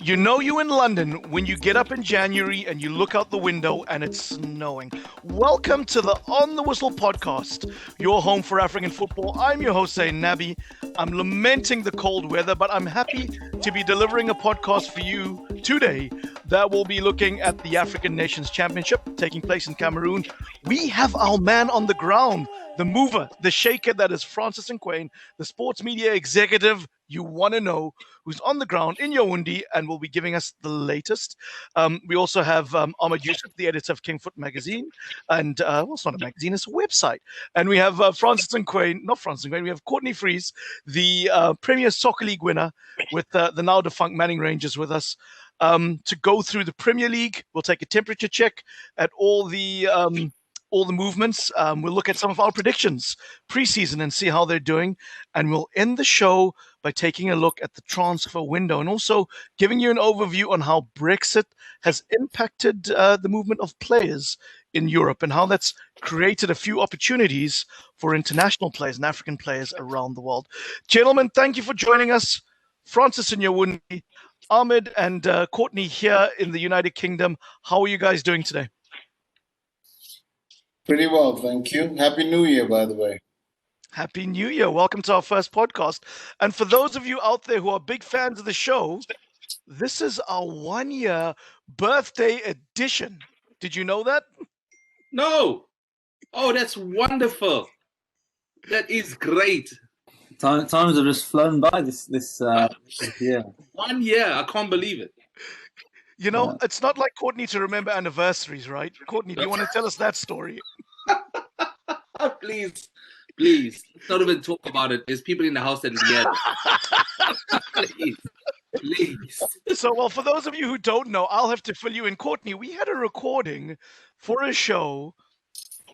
You know you're in London when you get up in January and you look out the window and it's snowing. Welcome to the On the Whistle podcast, your home for African football. I'm your host, Zayn Nabbi. I'm lamenting the cold weather, but I'm happy to be delivering a podcast for you today that will be looking at the African Nations Championship taking place in Cameroon. We have our man on the ground, the mover, the shaker that is Francis Nkwain, the sports media executive you want to know, who's on the ground in Yaoundé and will be giving us the latest. We also have Ahmad, Yousef, the editor of King Foot magazine. And, well, it's not a magazine, it's a website. And we have Francis Nkwain, not Francis Nkwain, we have Courtney Freese, the Premier Soccer League winner with the now defunct Manning Rangers with us. To go through the Premier League, we'll take a temperature check at all the movements. We'll look at some of our predictions pre-season and see how they're doing. And we'll end the show by taking a look at the transfer window and also giving you an overview on how Brexit has impacted the movement of players in Europe and how that's created a few opportunities for international players and African players around the world. Gentlemen, thank you for joining us. Francis in Yaoundé, Ahmad and Courtney here in the United Kingdom. How are you guys doing today? Pretty well, thank you. Happy New Year, by the way. Happy New Year. Welcome to our first podcast. And for those of you out there who are big fans of the show, this is our 1-year birthday edition. Did you know that? No. Oh, that's wonderful. That is great. Times have just flown by this year. 1 year. I can't believe it. You know, it's not like Courtney to remember anniversaries, right? Courtney, do you want to tell us that story? Please. Let's not even talk about it. There's people in the house that hear. Please. So, well, for those of you who don't know, I'll have to fill you in. Courtney, we had a recording for a show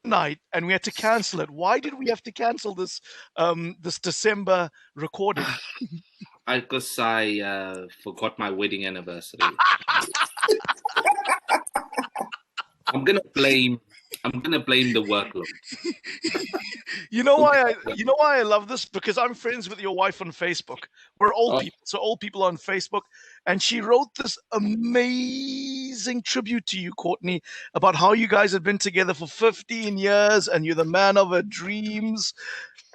night and we had to cancel it. Why did we have to cancel this this December recording? Because I forgot my wedding anniversary. I'm gonna blame the workload. You know why I love this? Because I'm friends with your wife on Facebook. We're old people, so old people on Facebook. And she wrote this amazing tribute to you, Courtney, about how you guys have been together for 15 years and you're the man of her dreams.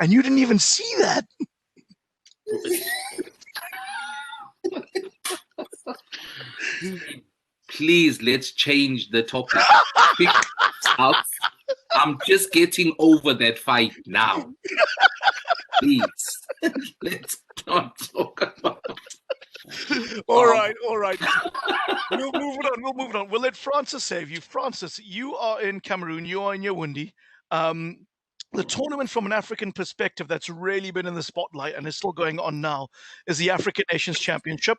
And you didn't even see that. Please, let's change the topic. I'm just getting over that fight now. Please, let's not talk about it. All right. We'll move it on. We'll let Francis save you. Francis, you are in Cameroon. You are in Yaoundé. The tournament from an African perspective that's really been in the spotlight and is still going on now is the African Nations Championship,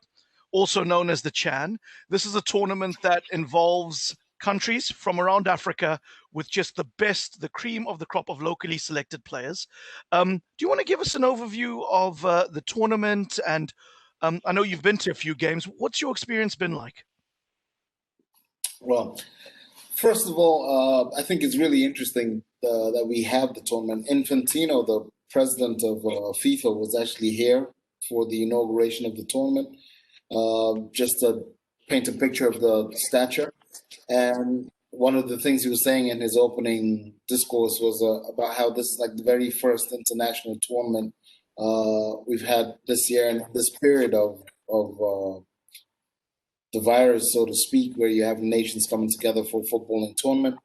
also known as the CHAN. This is a tournament that involves countries from around Africa with just the cream of the crop of locally selected players. Do you want to give us an overview of the tournament? And I know you've been to a few games. What's your experience been like? Well, first of all, I think it's really interesting that we have the tournament. Infantino, the president of FIFA, was actually here for the inauguration of the tournament, just to paint a picture of the stature. And one of the things he was saying in his opening discourse was about how this is like the very first international tournament we've had this year, and this period of the virus, so to speak, where you have nations coming together for a footballing tournament.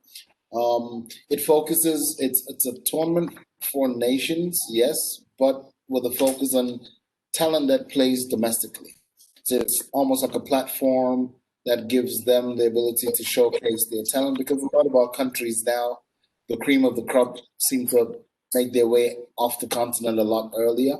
It focuses, it's a tournament for nations, yes, but with a focus on talent that plays domestically. So it's almost like a platform that gives them the ability to showcase their talent, because a lot of our countries now, the cream of the crop, seem to make their way off the continent a lot earlier.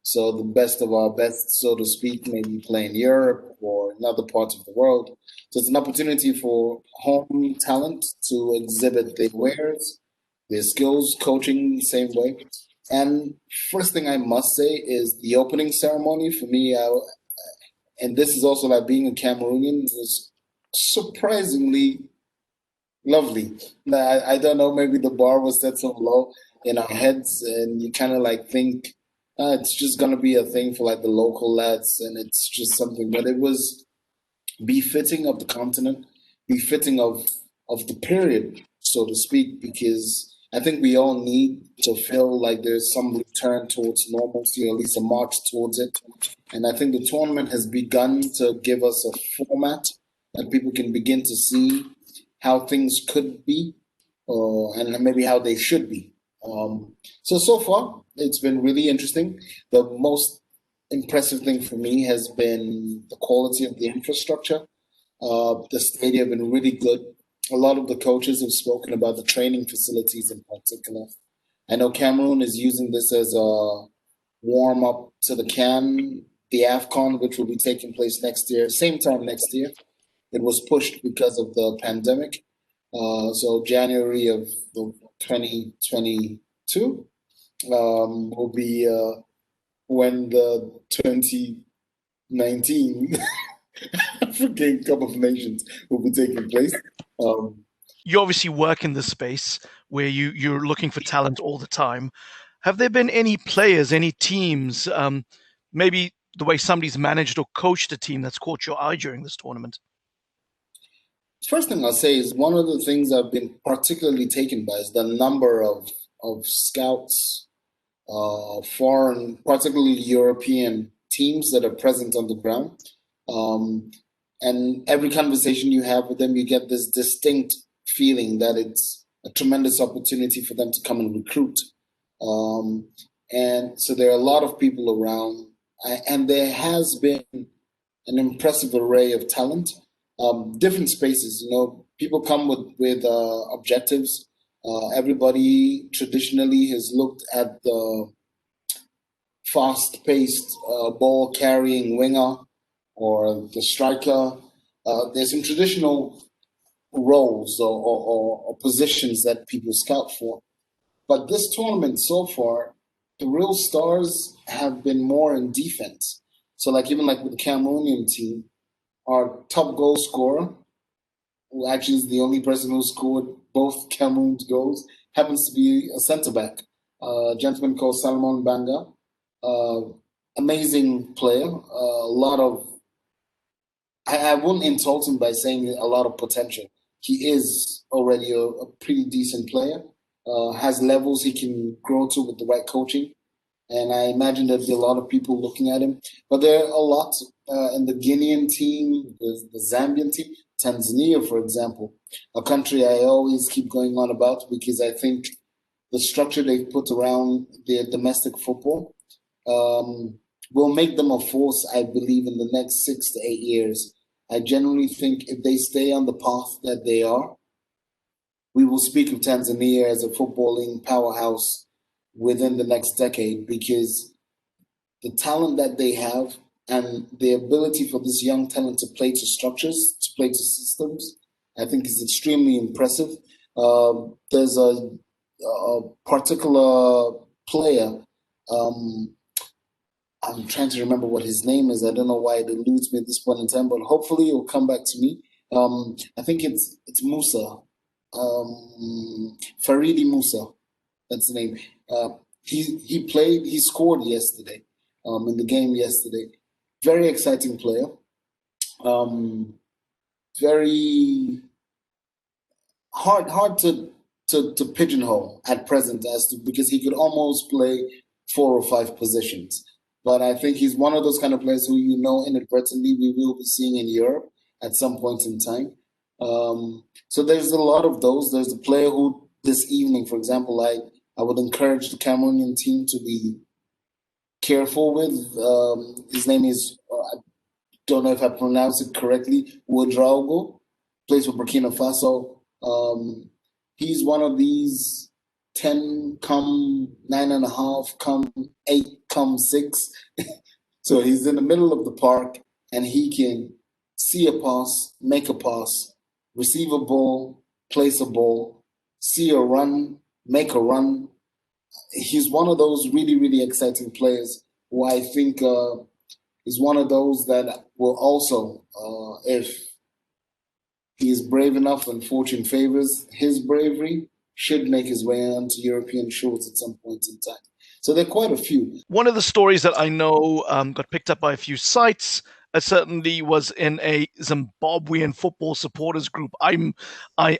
So the best of our best, so to speak, maybe play in Europe or in other parts of the world. So it's an opportunity for home talent to exhibit their wares, their skills, coaching the same way. And first thing I must say is the opening ceremony for me, and this is also like being a Cameroonian, was surprisingly lovely. I don't know, maybe the bar was set so low in our heads and you kind of like think, it's just going to be a thing for like the local lads and it's just something. But it was befitting of the continent, befitting of the period, so to speak, because I think we all need to feel like there's some return towards normalcy, or at least a march towards it. And I think the tournament has begun to give us a format that people can begin to see how things could be, and maybe how they should be. So far, it's been really interesting. The most impressive thing for me has been the quality of the infrastructure. The stadium have been really good. A lot of the coaches have spoken about the training facilities in particular. I know Cameroon is using this as a warm up to the AFCON, which will be taking place next year, same time next year. It was pushed because of the pandemic. So January of 2022 will be when the 2019 African Cup of Nations will be taking place. You obviously work in this space where you're looking for talent all the time. Have there been any players, any teams, maybe the way somebody's managed or coached a team that's caught your eye during this tournament? First thing I'll say is one of the things I've been particularly taken by is the number of scouts, foreign, particularly European teams that are present on the ground. And every conversation you have with them, you get this distinct feeling that it's a tremendous opportunity for them to come and recruit. And so there are a lot of people around, and there has been an impressive array of talent. Different spaces, people come with objectives. Everybody traditionally has looked at the fast-paced ball-carrying winger or the striker. There's some traditional roles or positions that people scout for. But this tournament so far, the real stars have been more in defense. So even with the Cameroonian team, our top goal scorer, who actually is the only person who scored both Cameroon's goals, happens to be a centre-back, a gentleman called Salomon Banga. Amazing player, a lot of, I wouldn't insult him by saying a lot of potential. He is already a pretty decent player, has levels he can grow to with the right coaching. And I imagine there'll be a lot of people looking at him. But there are a lot in the Guinean team, the Zambian team, Tanzania, for example, a country I always keep going on about because I think the structure they've put around their domestic football will make them a force, I believe, in the next 6 to 8 years. I generally think if they stay on the path that they are, we will speak of Tanzania as a footballing powerhouse within the next decade, because the talent that they have and the ability for this young talent to play to structures, to play to systems, I think is extremely impressive. There's a particular player, I'm trying to remember what his name is. I don't know why it eludes me at this point in time, but hopefully it will come back to me. I think it's Musa, Faridi Musa. That's the name. He scored yesterday, in the game yesterday. Very exciting player. Very hard to pigeonhole at present because he could almost play 4 or 5 positions. But I think he's one of those kind of players who, inadvertently we will be seeing in Europe at some point in time. So there's a lot of those. There's a player who this evening, for example, I would encourage the Cameroonian team to be careful with. His name is, I don't know if I pronounce it correctly, Ouedraogo, plays for Burkina Faso. He's one of these 10 come 9.5, come 8, come 6. So he's in the middle of the park and he can see a pass, make a pass, receive a ball, place a ball, see a run, make a run. He's one of those really, really exciting players who I think is one of those that will also, if he is brave enough and fortune favors his bravery, should make his way onto European shores at some point in time. So there are quite a few. One of the stories that I know got picked up by a few sites certainly was in a Zimbabwean football supporters group I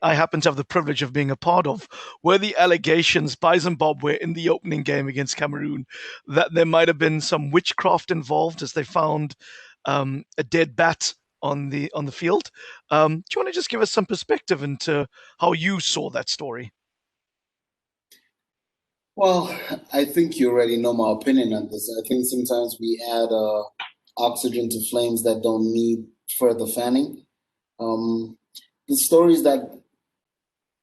happen to have the privilege of being a part of, were the allegations by Zimbabwe in the opening game against Cameroon that there might have been some witchcraft involved, as they found a dead bat on the field. Do you want to just give us some perspective into how you saw that story? Well, I think you already know my opinion on this. I think sometimes we add oxygen to flames that don't need further fanning. The stories that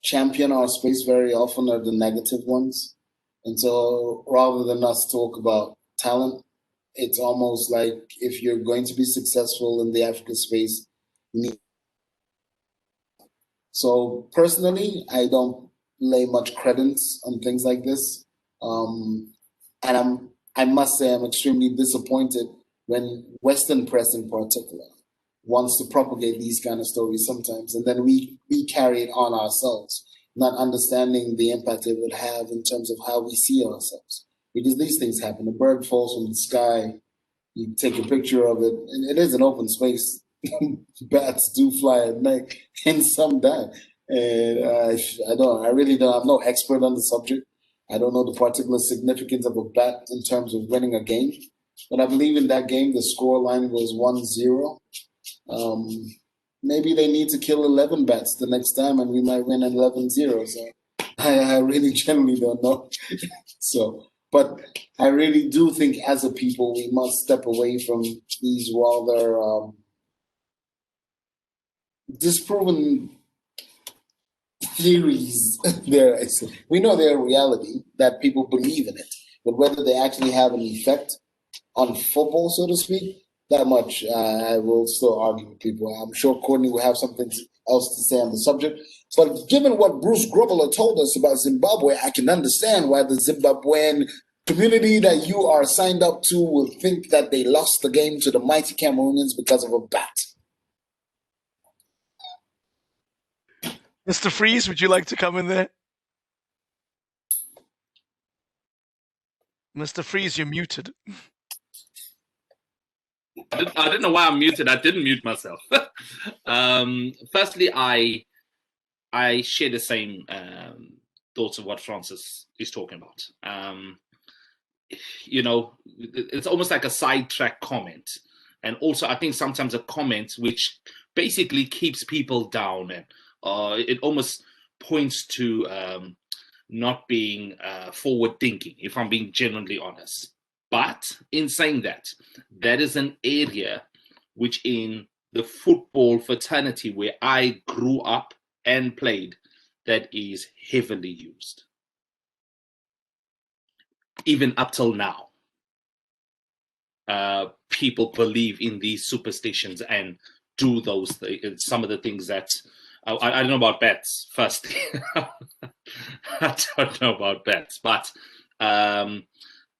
champion our space very often are the negative ones. And so rather than us talk about talent, it's almost like if you're going to be successful in the Africa space, you need. So personally, I don't lay much credence on things like this. And I must say I'm extremely disappointed when Western press in particular wants to propagate these kind of stories sometimes, and then we carry it on ourselves, not understanding the impact it would have in terms of how we see ourselves. Because these things happen. A bird falls from the sky, you take a picture of it, and it is an open space. Bats do fly at night, and some die. And I really don't. I'm no expert on the subject. I don't know the particular significance of a bat in terms of winning a game, but I believe in that game the score line was 1-0. Maybe they need to kill 11 bats the next time, and we might win 11-0. So I really generally don't know. So, but I really do think as a people we must step away from these rather disproven theories. We know they're a reality, that people believe in it, but whether they actually have an effect on football, so to speak, that much I will still argue with people. I'm sure Courtney will have something else to say on the subject. But given what Bruce Grobbler told us about Zimbabwe, I can understand why the Zimbabwean community that you are signed up to will think that they lost the game to the mighty Cameroonians because of a bat. Mr. Freese, would you like to come in there? Mr. Freese, you're muted. I don't know why I'm muted. I didn't mute myself. Firstly, I share the same thoughts of what Francis is talking about. It's almost like a sidetrack comment. And also, I think sometimes a comment which basically keeps people down, and it almost points to not being forward thinking, if I'm being genuinely honest. But in saying that, that is an area which in the football fraternity where I grew up and played, that is heavily used. Even up till now. People believe in these superstitions and do those some of the things that I don't know about bets. Firstly, I don't know about bets, but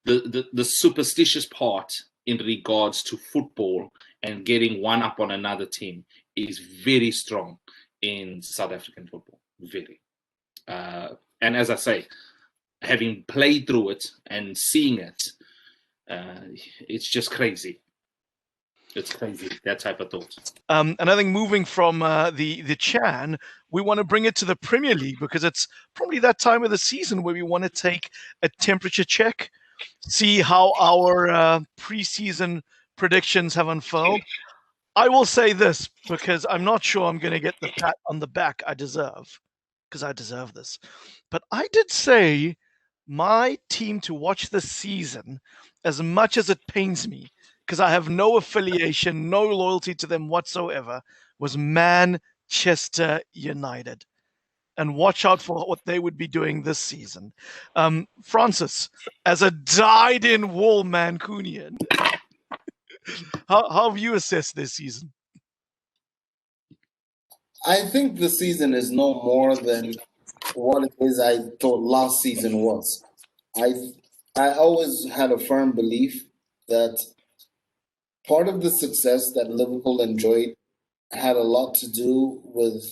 the superstitious part in regards to football and getting one up on another team is very strong in South African football. Very, and as I say, having played through it and seeing it. It's just crazy. It's crazy, that type of thought. And I think moving from the Chan, we want to bring it to the Premier League, because it's probably that time of the season where we want to take a temperature check, see how our preseason predictions have unfurled. I will say this, because I'm not sure I'm going to get the pat on the back I deserve, because I deserve this. But I did say my team to watch this season, as much as it pains me, because I have no affiliation, no loyalty to them whatsoever, was Manchester United. And watch out for what they would be doing this season. Francis, as a dyed-in wool Mancunian, how have you assessed this season? I think the season is no more than what it is I thought last season was. I always had a firm belief that part of the success that Liverpool enjoyed had a lot to do with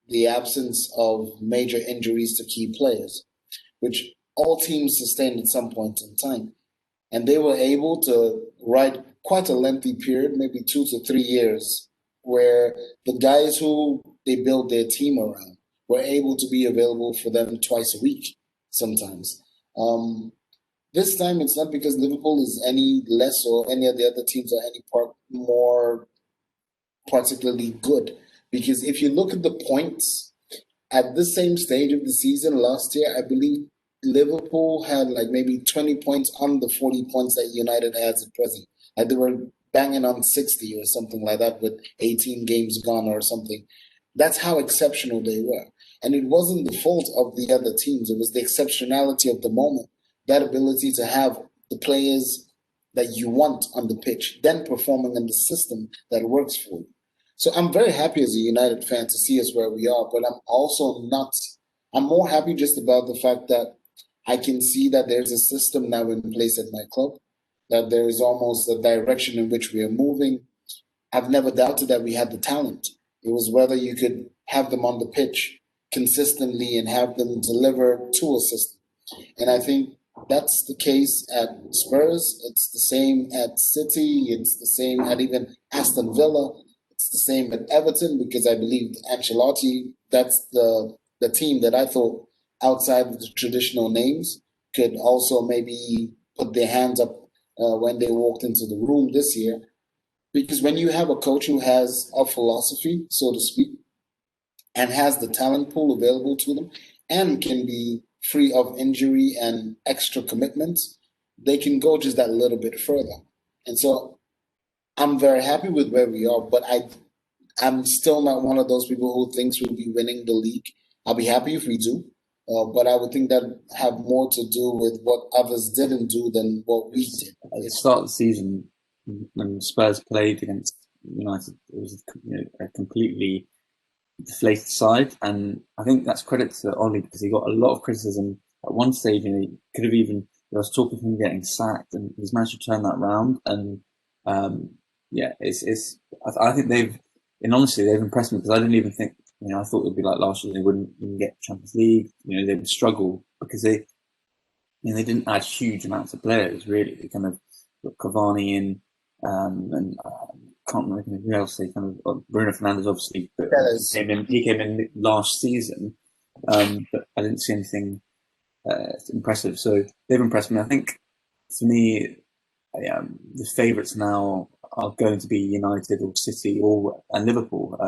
the absence of major injuries to key players, which all teams sustained at some point in time. And they were able to ride quite a lengthy period, maybe 2 to 3 years, where the guys who they build their team around were able to be available for them twice a week sometimes. This time it's not because Liverpool is any less or any of the other teams are any part more particularly good. Because if you look at the points at the same stage of the season last year, I believe Liverpool had like maybe 20 points on the 40 points that United has at present. Like they were banging on 60 or something like that with 18 games gone or something. That's how exceptional they were. And it wasn't the fault of the other teams. It was the exceptionality of the moment, that ability to have the players that you want on the pitch, then performing in the system that works for you. So I'm very happy as a United fan to see us where we are, but I'm more happy just about the fact that I can see that there's a system now in place at my club, that there is almost a direction in which we are moving. I've never doubted that we had the talent. It was whether you could have them on the pitch consistently and have them deliver to a system. And I think that's the case at Spurs. It's the same at City. It's the same at even Aston Villa. It's the same at Everton, because I believe Ancelotti, that's the team that I thought outside of the traditional names could also maybe put their hands up when they walked into the room this year. Because when you have a coach who has a philosophy, so to speak, and has the talent pool available to them and can be free of injury and extra commitments, they can go just that little bit further. And so I'm very happy with where we are, but I'm still not one of those people who thinks we'll be winning the league. I'll be happy if we do, but I would think that have more to do with what others didn't do than what we did. At the start of the season, when Spurs played against United, it was a completely deflated side, and I think that's credit to Ollie, because he got a lot of criticism at one stage, and he could have even, there was talk of him getting sacked, and he's managed to turn that round. And I think they've impressed me, because I didn't even think, I thought it would be like last year, they wouldn't even get Champions League, they would struggle, because they didn't add huge amounts of players really. They kind of got Cavani in, and can't remember who else they kind of. Bruno Fernandes, obviously, but he came in last season, but I didn't see anything impressive. So they've impressed me. I think, for me, the favourites now are going to be United or City and Liverpool.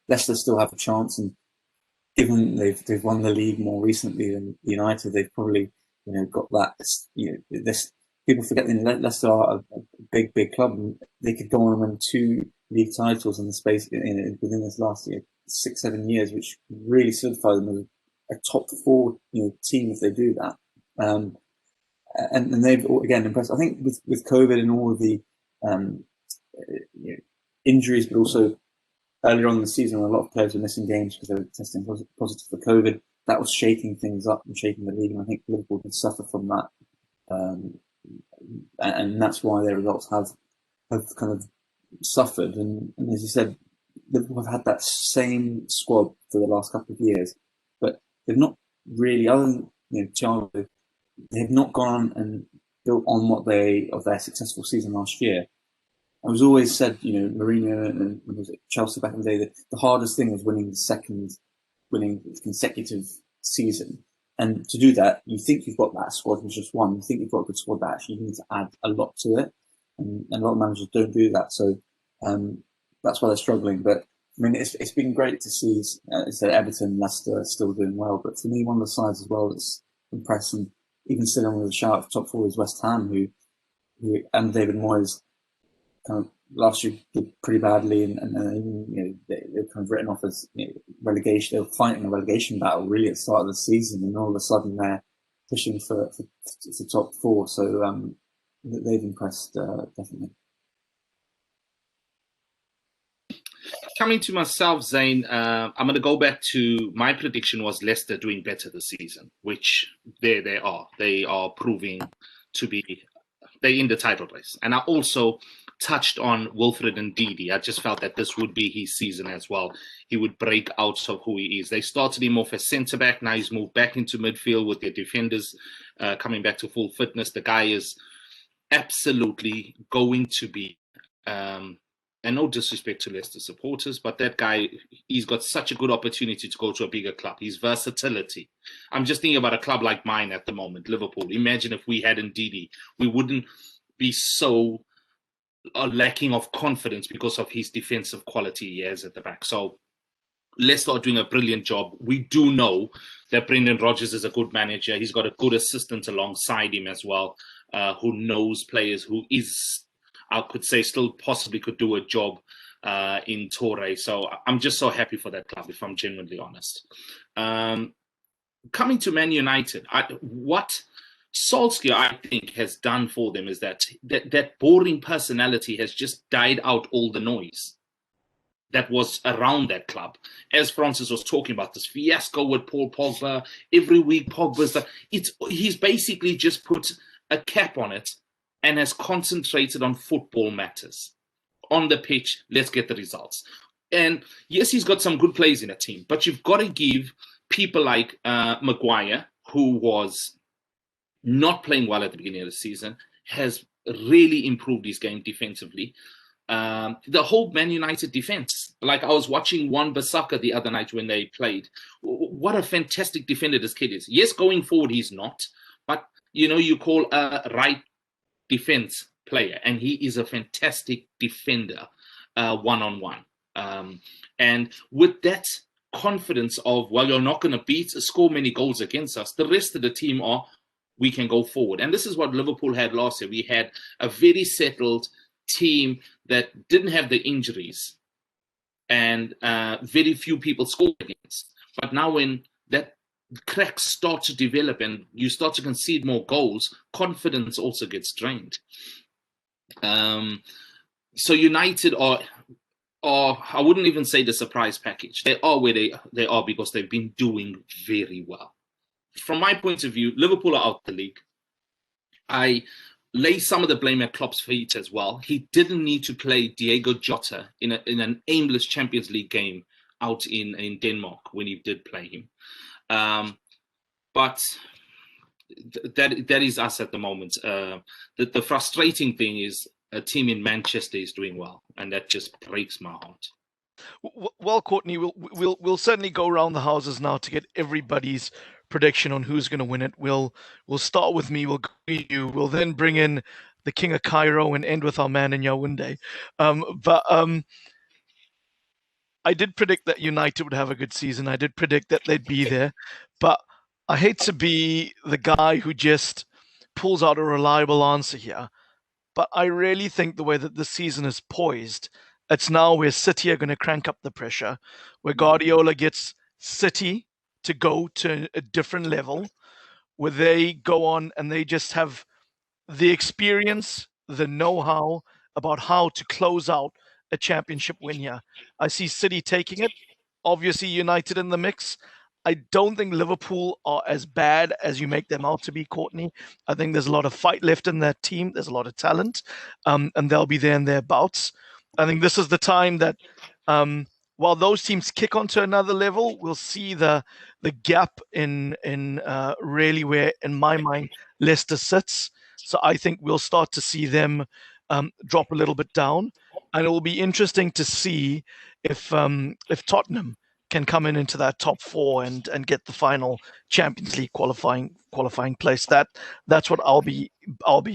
Leicester still have a chance, and given they've won the league more recently than United, they've probably got that. This. People forget that Leicester are a big club, and they could go on and win 2 league titles in the space within this last 6-7 years, which really solidify them as a top 4 team if they do that. And they've again impressed. I think with COVID and all of the injuries, but also earlier on in the season, when a lot of players were missing games because they were testing positive for COVID, that was shaking things up and shaking the league. And I think Liverpool did suffer from that. And that's why their results have kind of suffered. And as you said, Liverpool have had that same squad for the last couple of years, but they've not really, other than Thiago, they've not gone and built on of their successful season last year. I was always said, Mourinho and was it Chelsea back in the day, that the hardest thing was winning consecutive season. And to do that, you think you've got that squad with just one. You think you've got a good squad, but actually you need to add a lot to it. And a lot of managers don't do that. So that's why they're struggling. But I mean, it's been great to see Everton, Leicester still doing well. But for me, one of the sides as well that's impressed, and even still on with a shout for top 4, is West Ham, who and David Moyes kind of last year did pretty badly, and they were kind of written off as relegation. They were fighting a relegation battle really at the start of the season, and all of a sudden they're pushing for top 4. So they've impressed definitely. Coming to myself, Zayn, I'm going to go back to my prediction was Leicester doing better this season, which there they are. They are proving to be, they're in the title race. And I also touched on Wilfred Ndidi. I just felt that this would be his season as well. He would break out of who he is. They started him off as centre-back. Now he's moved back into midfield with their defenders coming back to full fitness. The guy is absolutely going to be, and no disrespect to Leicester supporters, but that guy, he's got such a good opportunity to go to a bigger club. His versatility. I'm just thinking about a club like mine at the moment, Liverpool. Imagine if we had Ndidi, we wouldn't be so lacking of confidence because of his defensive quality he has at the back. So Leicester are doing a brilliant job. We do know that Brendan Rodgers is a good manager. He's got a good assistant alongside him as well, who knows players, who is, I could say, still possibly could do a job in Torre. So I'm just so happy for that club, if I'm genuinely honest. Coming to Man United, what Solskjaer, I think, has done for them is that boring personality has just died out all the noise that was around that club. As Francis was talking about, this fiasco with Paul Pogba, every week Pogba's he's basically just put a cap on it and has concentrated on football matters. On the pitch, let's get the results. And yes, he's got some good players in a team, but you've got to give people like Maguire, who was not playing well at the beginning of the season, has really improved his game defensively. The whole Man United defense, like I was watching Wan-Bissaka the other night when they played. What a fantastic defender this kid is. Yes, going forward he's not, but you call a right defense player, and he is a fantastic defender, one-on-one. And with that confidence of, well, you're not going to score many goals against us, the rest of the team we can go forward. And this is what Liverpool had last year. We had a very settled team that didn't have the injuries, and very few people scored against. But now when that cracks start to develop and you start to concede more goals, confidence also gets drained. So United are, I wouldn't even say the surprise package. They are where they are because they've been doing very well. From my point of view, Liverpool are out the league. I lay some of the blame at Klopp's feet as well. He didn't need to play Diego Jota in an aimless Champions League game out in Denmark when he did play him. But that is us at the moment. The frustrating thing is a team in Manchester is doing well, and that just breaks my heart. Well, Courtney, we'll certainly go around the houses now to get everybody's prediction on who's going to win it. We'll start with me. We'll go to you. We'll then bring in the King of Cairo and end with our man in Yaoundé. But I did predict that United would have a good season. I did predict that they'd be there, but I hate to be the guy who just pulls out a reliable answer here. But I really think the way that the season is poised, it's now where City are going to crank up the pressure, where Guardiola gets City to go to a different level, where they go on and they just have the experience, the know-how about how to close out a championship win here. I see City taking it, obviously United in the mix. I don't think Liverpool are as bad as you make them out to be, Courtney. I think there's a lot of fight left in that team. There's a lot of talent, and they'll be there in their bouts. I think this is the time that while those teams kick onto another level, we'll see the gap in really where, in my mind, Leicester sits. So I think we'll start to see them drop a little bit down, and it will be interesting to see if Tottenham can come into that top four and get the final Champions League qualifying place. That's what I'll be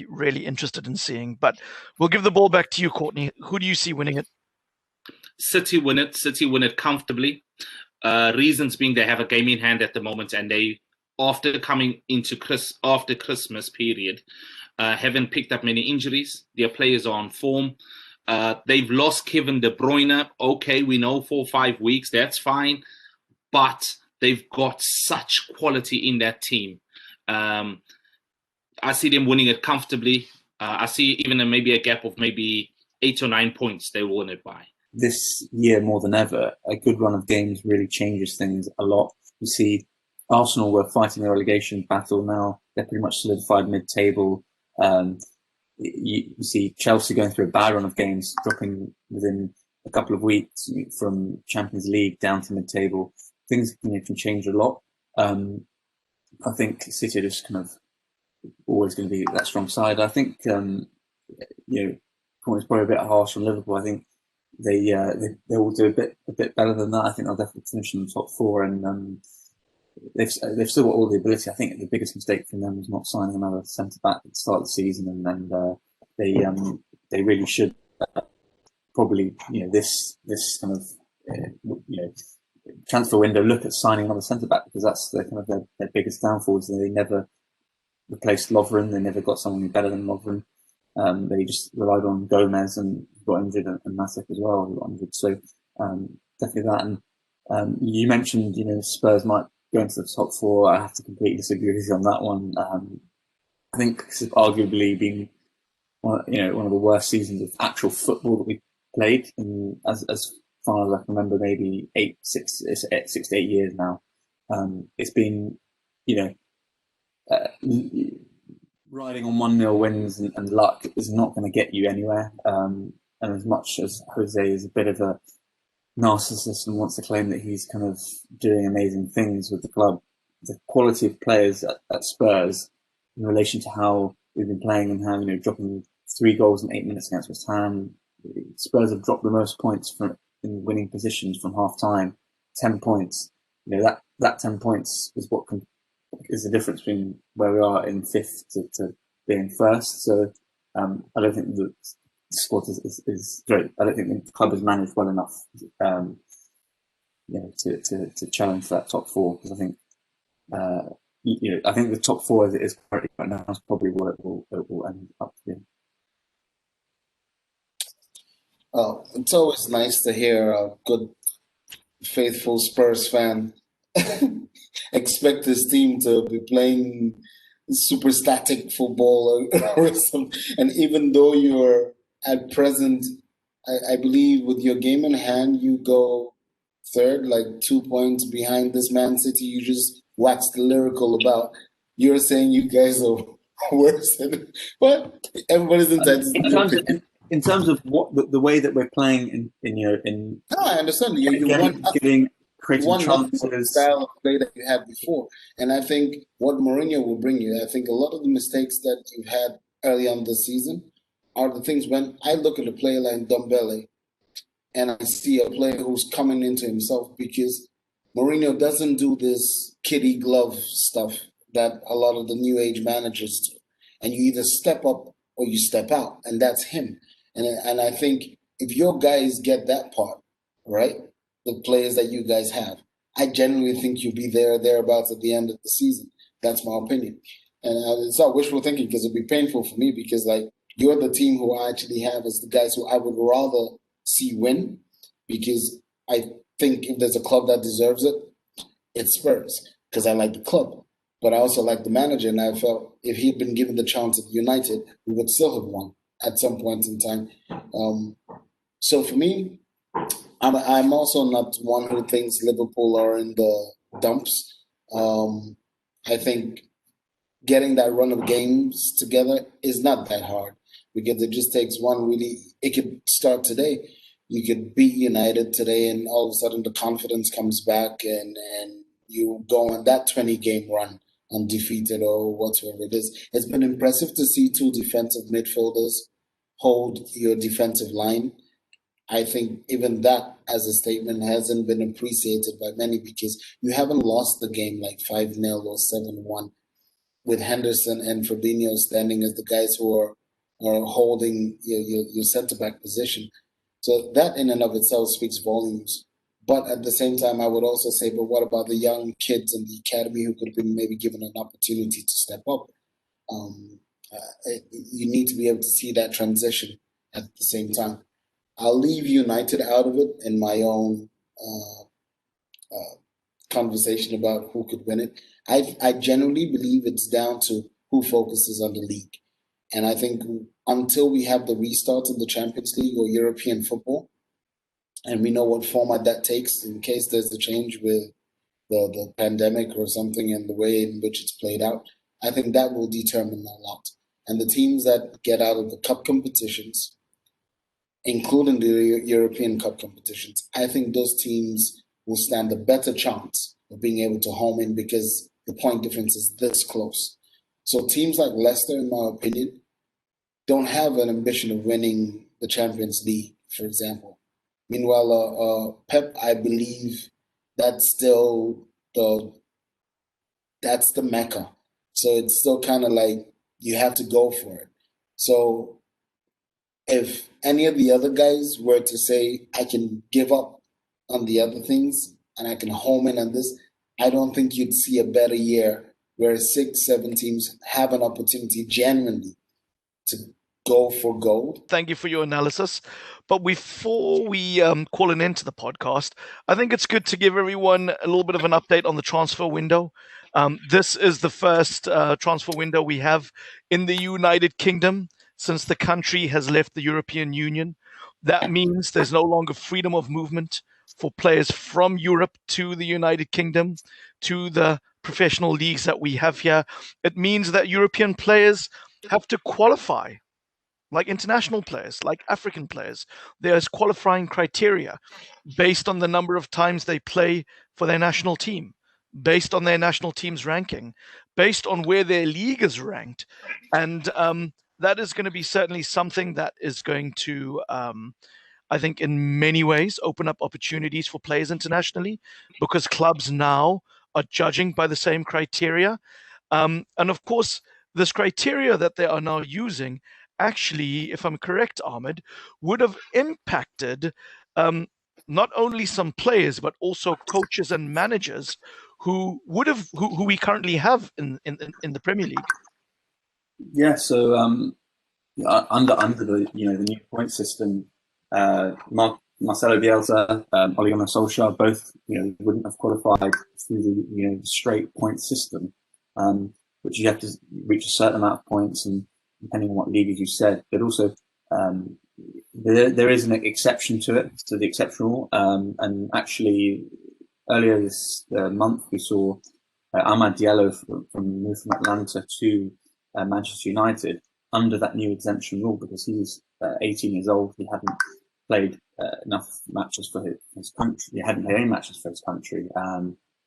really interested in seeing. But we'll give the ball back to you, Courtney. Who do you see winning it? City win it. City win it comfortably. Reasons being they have a game in hand at the moment, and they, after coming into after Christmas period, haven't picked up many injuries. Their players are on form. They've lost Kevin De Bruyne. Okay, we know 4 or 5 weeks. That's fine. But they've got such quality in that team. I see them winning it comfortably. I see even maybe a gap of maybe 8 or 9 points they will win it by. This year, more than ever, a good run of games really changes things a lot. You see Arsenal were fighting the relegation battle now. They're pretty much solidified mid-table. You see Chelsea going through a bad run of games, dropping within a couple of weeks from Champions League down to mid-table. Things can change a lot. I think City are just kind of always going to be that strong side. I think Courtney's probably a bit harsh on Liverpool. I think they will do a bit better than that. I think they'll definitely finish in the top four, and they've still got all the ability. I think the biggest mistake from them was not signing another centre back at the start of the season, and they really should probably this kind of transfer window look at signing another centre back, because that's their biggest downfall. Is they never replaced Lovren. They never got someone better than Lovren. They just relied on Gomez and got injured, and Matip as well got injured. So definitely that. And you mentioned Spurs might go into the top four. I have to completely disagree with you on that one. I think it's arguably been one of the worst seasons of actual football that we played, and as far as I can remember, maybe 6 to 8 years now. It's been riding on 1-0 wins and luck is not going to get you anywhere. And as much as Jose is a bit of a narcissist and wants to claim that he's kind of doing amazing things with the club, the quality of players at Spurs in relation to how we've been playing and how dropping 3 goals in 8 minutes against West Ham, Spurs have dropped the most points in winning positions from half time, 10 points. That 10 points is what is the difference between where we are in 5th to being 1st. So I don't think the squad is great. I don't think the club is managed well enough to challenge for that top 4, because I think I think the top 4 as it is currently right now is probably what it will end up being. It's always nice to hear a good, faithful Spurs fan expect his team to be playing super static football or something. And even though you're at present, I believe with your game in hand, you go 3rd, like 2 points behind this Man City. You just waxed lyrical about. You're saying you guys are worse than, but everybody's entitled. In terms of what the way that we're playing No, I understand. You creating chances, the style of play that you had before, and I think what Mourinho will bring you. I think a lot of the mistakes that you've had early on this season are the things when I look at a player like Ndombele, and I see a player who's coming into himself, because Mourinho doesn't do this kiddie glove stuff that a lot of the new age managers do, and you either step up or you step out, and that's him. And I think if your guys get that part, right, the players that you guys have, I genuinely think you'll be thereabouts at the end of the season. That's my opinion. And it's not wishful thinking, because it'd be painful for me, because you're the team who I actually have as the guys who I would rather see win, because I think if there's a club that deserves it, it's Spurs, because I like the club. But I also like the manager, and I felt if he'd been given the chance at United, we would still have won at some point in time. So for me, I'm also not one who thinks Liverpool are in the dumps. I think getting that run of games together is not that hard, because it just takes one really. It could start today. You could beat United today, and all of a sudden the confidence comes back, and you go on that 20-game run undefeated or whatsoever it is. It's been impressive to see 2 defensive midfielders hold your defensive line. I think even that as a statement hasn't been appreciated by many, because you haven't lost the game like 5-0 or 7-1 with Henderson and Fabinho standing as the guys who are holding your centre-back position. So that in and of itself speaks volumes. But at the same time, I would also say, but what about the young kids in the academy who could have been maybe given an opportunity to step up? You need to be able to see that transition at the same time. I'll leave United out of it in my own conversation about who could win it. I genuinely believe it's down to who focuses on the league. And I think until we have the restart of the Champions League or European football, and we know what format that takes in case there's a change with the pandemic or something and the way in which it's played out, I think that will determine a lot. And the teams that get out of the cup competitions, including the European Cup competitions, I think those teams will stand a better chance of being able to home in, because the point difference is this close. So teams like Leicester, in my opinion, don't have an ambition of winning the Champions League, for example. Meanwhile, Pep, I believe that's still that's the mecca. So it's still kind of like you have to go for it. So if any of the other guys were to say, I can give up on the other things and I can home in on this, I don't think you'd see a better year where 6, 7 teams have an opportunity genuinely to go for gold. Thank you for your analysis. But before we call an end to the podcast, I think it's good to give everyone a little bit of an update on the transfer window. This is the first transfer window we have in the United Kingdom since the country has left the European Union. That means there's no longer freedom of movement for players from Europe to the United Kingdom, to the professional leagues that we have here. It means that European players have to qualify like international players, like African players. There's qualifying criteria based on the number of times they play for their national team, based on their national team's ranking, based on where their league is ranked. And that is going to be certainly something that is going to, I think, in many ways, open up opportunities for players internationally because clubs now are judging by the same criteria. And of course, this criteria that they are now using actually, if I'm correct, Ahmad, would have impacted not only some players but also coaches and managers who would have who we currently have in the Premier League. Yeah. So under the the new point system, Marcelo Bielsa, Ole Gunnar Solskjaer, both wouldn't have qualified through the straight point system, which you have to reach a certain amount of points and depending on what league, as you said, but also there is an exception to it, to the exceptional. And actually, earlier this month, we saw Ahmad Diallo from Atlanta to Manchester United under that new exemption rule because he was 18 years old. He hadn't played enough matches for his country. He hadn't played any matches for his country.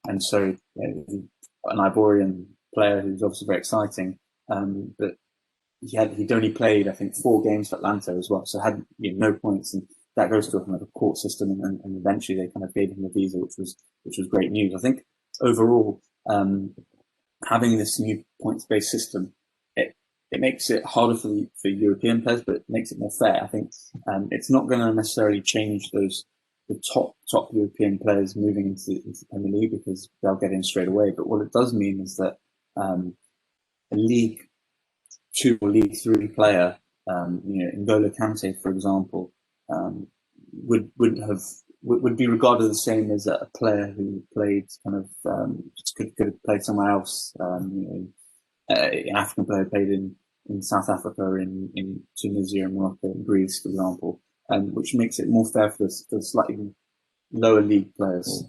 And so an Ivorian player who's obviously very exciting, but he'd only played, I think, 4 games for Atlanta as well, so had no points, and that goes to a kind of a court system, and eventually they kind of gave him a visa, which was great news. I think overall, having this new points-based system, it makes it harder for European players, but it makes it more fair. I think it's not going to necessarily change the top European players moving into the Premier League because they'll get in straight away. But what it does mean is that a League 2 or League 3 player, N'Golo Kante, for example, would be regarded the same as a player who played kind of could have played somewhere else. An African player played in South Africa, in Tunisia, and Morocco, and Greece, for example, which makes it more fair for the slightly lower league players.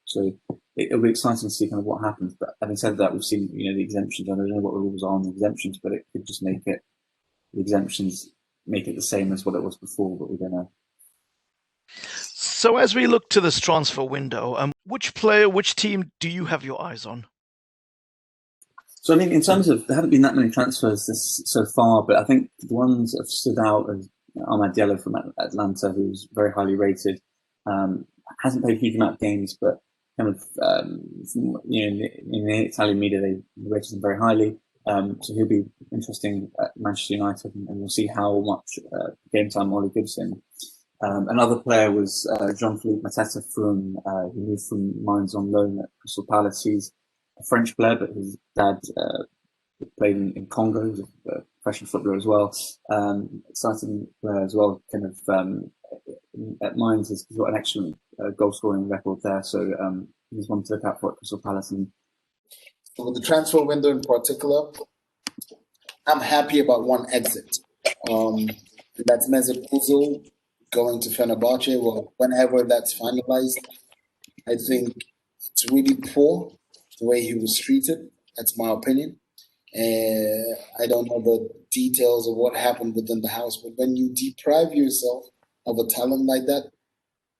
So it'll be exciting to see kind of what happens. But having said that, we've seen the exemptions. I don't know what the rules are on the exemptions, but it could just make the exemptions make it the same as what it was before. But we don't know. So as we look to this transfer window, which player, which team do you have your eyes on? So I mean, in terms of, there haven't been that many transfers so far, but I think the ones that have stood out as Ahmad Diallo from Atlanta, who's very highly rated, hasn't played a huge amount of games, but kind of in the Italian media they rated him very highly. So he'll be interesting at Manchester United, and we'll see how much game time Ole gives him. Another player was Jean-Philippe Mateta who moved from Mainz on loan at Crystal Palace. He's a French player, but his dad played in Congo. He's a professional footballer as well. Exciting player as well. Kind of at Mainz, he's got an excellent goal scoring record there. So he's one to look out for at Crystal Palace. And so with the transfer window in particular, I'm happy about one exit. That's Mesut Ozil going to Fenerbahce. Well, whenever that's finalized, I think it's really poor the way he was treated. That's my opinion. I don't know the details of what happened within the house, but when you deprive yourself of a talent like that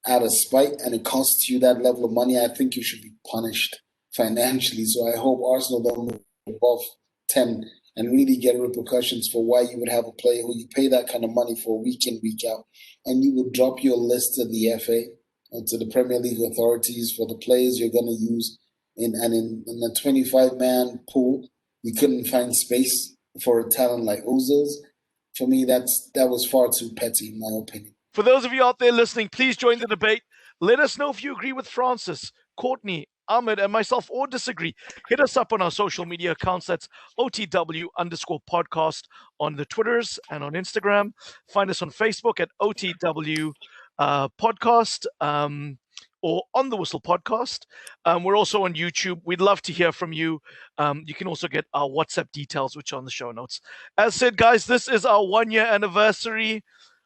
out of spite and it costs you that level of money, I think you should be punished financially. So I hope Arsenal don't move above 10 and really get repercussions for why you would have a player who you pay that kind of money for week in, week out, and you would drop your list to the FA and to the Premier League authorities for the players you're going to use in a 25-man pool. You couldn't find space for a talent like Ozil's. For me, that was far too petty, in my opinion. For those of you out there listening, please join the debate. Let us know if you agree with Francis, Courtney, Ahmad, and myself, or disagree. Hit us up on our social media accounts. That's OTW_podcast on the Twitters and on Instagram. Find us on Facebook at OTW podcast or On the Whistle podcast. We're also on YouTube. We'd love to hear from you. You can also get our WhatsApp details, which are on the show notes. As said, guys, this is our 1-year anniversary.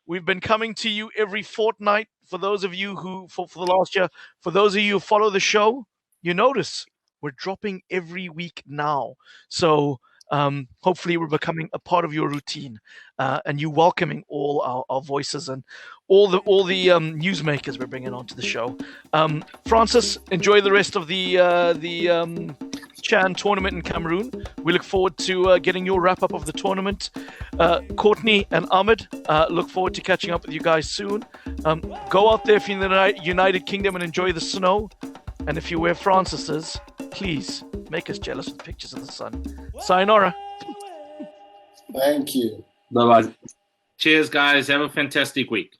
We've been coming to you every fortnight. For those of you who, for the last year, for those of you who follow the show, you notice we're dropping every week now. So hopefully we're becoming a part of your routine, and you welcoming all our voices and all the newsmakers we're bringing onto the show. Francis, enjoy the rest of the Chan tournament in Cameroon. We look forward to getting your wrap up of the tournament. Courtney and Ahmad, look forward to catching up with you guys soon. Go out there if you're in the United Kingdom and enjoy the snow. And if you wear Francis's, please make us jealous with pictures of the sun. Sayonara. Thank you. Bye-bye. Cheers, guys. Have a fantastic week.